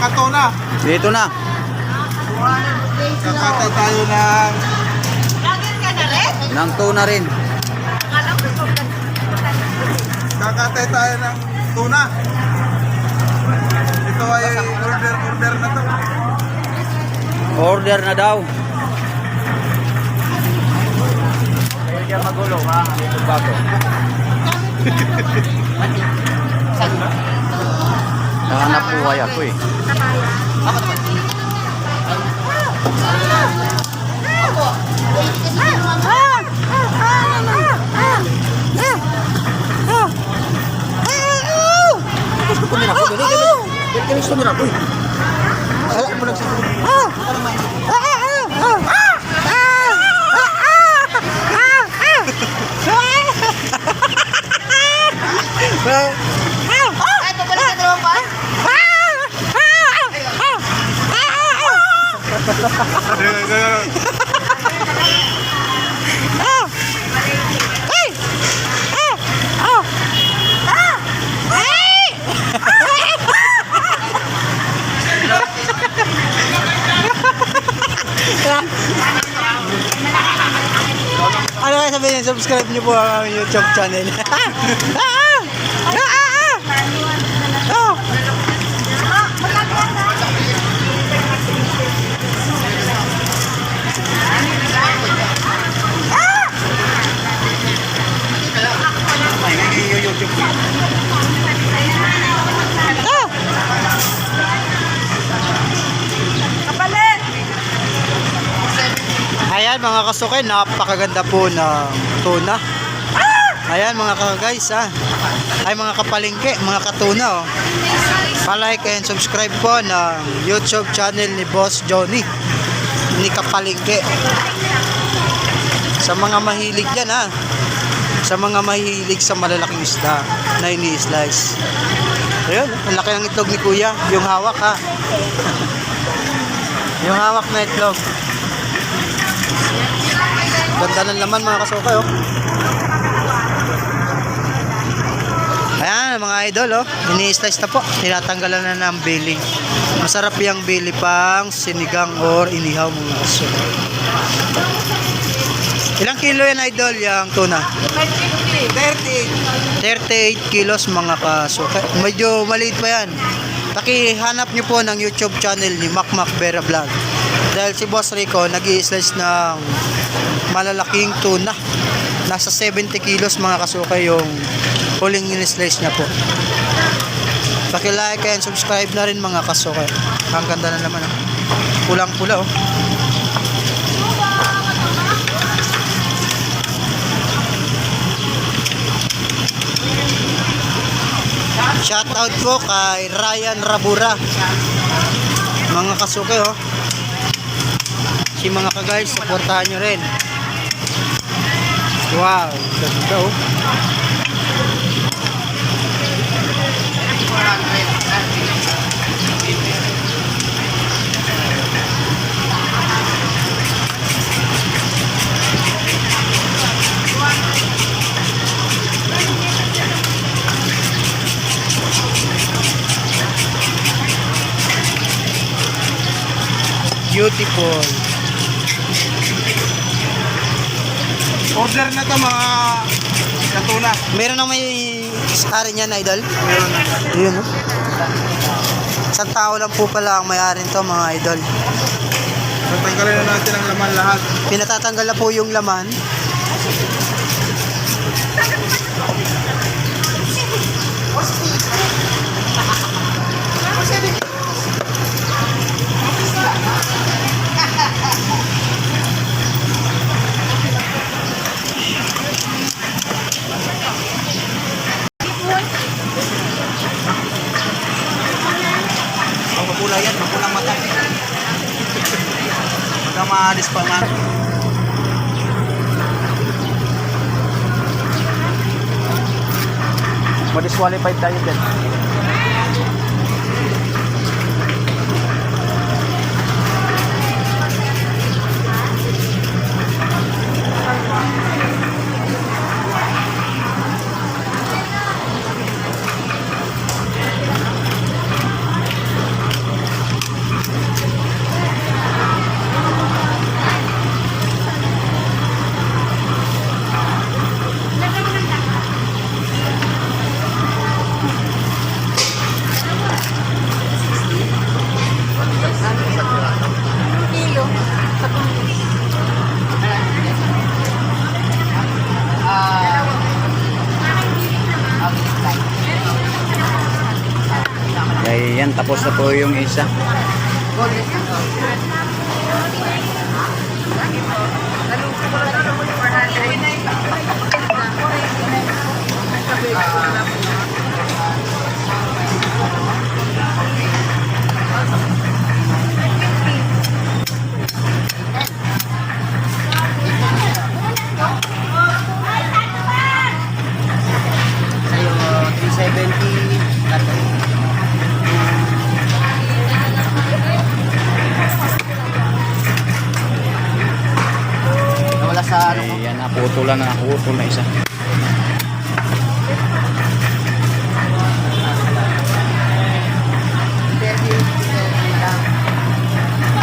Kakatona. Dito na. Kakatay tayo ng... Lager ka na rin? Nang tuna rin. Alam ko Kakatay tayo ng tuna. Ito ay order na to. Order na daw. Kaya dyan magulo ha. Dito bago. Nahanap po kaya ko eh. Gusto nila ko. Dali gusto nila ko eh. Wala mo nagsasabi. ay, pabalik ka dalawang pa? Ano kaya sabihin, subscribe niyo po ang aming YouTube channel. Ayan mga kasukay, napakaganda po ng tuna. Ayan mga guys ay mga kapalingke, mga katuna oh. Pa-like and subscribe po ng YouTube channel ni Boss Johnny ni Kapalingke. Sa mga mahilig yan sa mga mahilig sa malalaking isda na ini-slice. Ayun, ang laki ng itlog ni Kuya, yung hawak yung hawak na itlog. Ganda ng laman mga kasukay oh. Ayan mga idol oh, ini-slice na po. Tinatanggalan na ng bili. Masarap yung bili pang sinigang or inihaw mga kasukay. Ilang kilo yan idol yung tuna? 38 kilos mga kasukay. Medyo maliit pa yan. Pakihanap nyo po ng YouTube channel ni Macmac Vera Vlog. Dahil si Boss Rico nag-i-slice ng malalaking tuna. Nasa 70 kilos mga kasukay yung huling in-slice niya po. Paki-like and subscribe na rin mga kasukay. Ang ganda na naman pulang-pula oh. Shoutout po kay Ryan Rabura. Mga kasukay oh. Si mga ka-guys, supportahan nyo rin. Wow, ganda oh. Beautiful. Order na to mga katuna. Meron nang may ari niyan idol? Meron na. Yun oh. Isang tao lang po pala ang may-ari nito mga idol. Tatanggalin na natin ang laman lahat. Pinatatanggal na po yung laman. Mapula yan, mapulang mata. Magka maalis pa nga. Ma-disqualified tayo dyan. Ayan, tapos na po yung isa. Sa'yo, 370. Wala sa ano ko. Ayan, naputol na isa.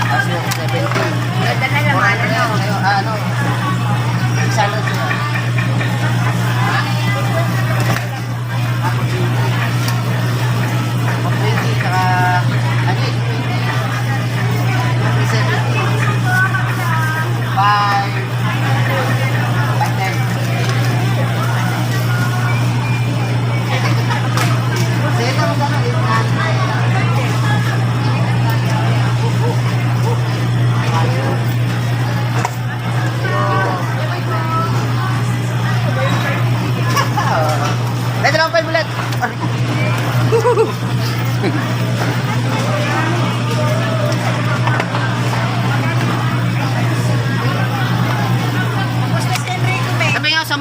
Kasi yung 70. Ganda na naman, ano? Ano? Isa lang siya. Ako 20. Saka ano eh? 370. 510. Sige, ito magkano? May dalawang 5 ulit. Tapos na si Enrico, may. Sabi nga, 10.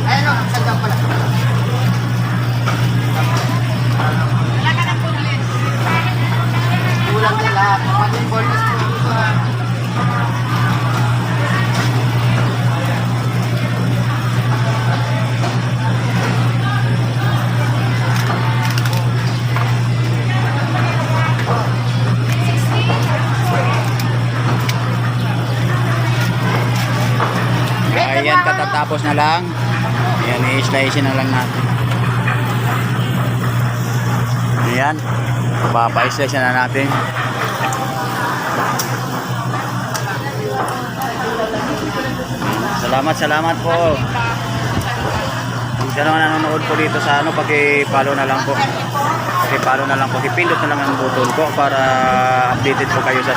Ayun o, sandang pala. Wala ka ng pulis. Kulang na lahat. Paging bonus po dito ha. Ayan, katatapos na lang. Ayan, i-slice na lang natin. Ayan, papa-slice na natin. Salamat po. Kung sino nanonood po dito sa ano, paki-follow na lang po. Paki-follow na lang po. Ipindot na lang ang button ko para updated po kayo sa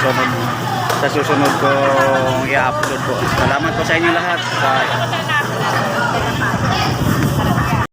susunod kong i-upload po. Salamat po sa inyo lahat. Bye.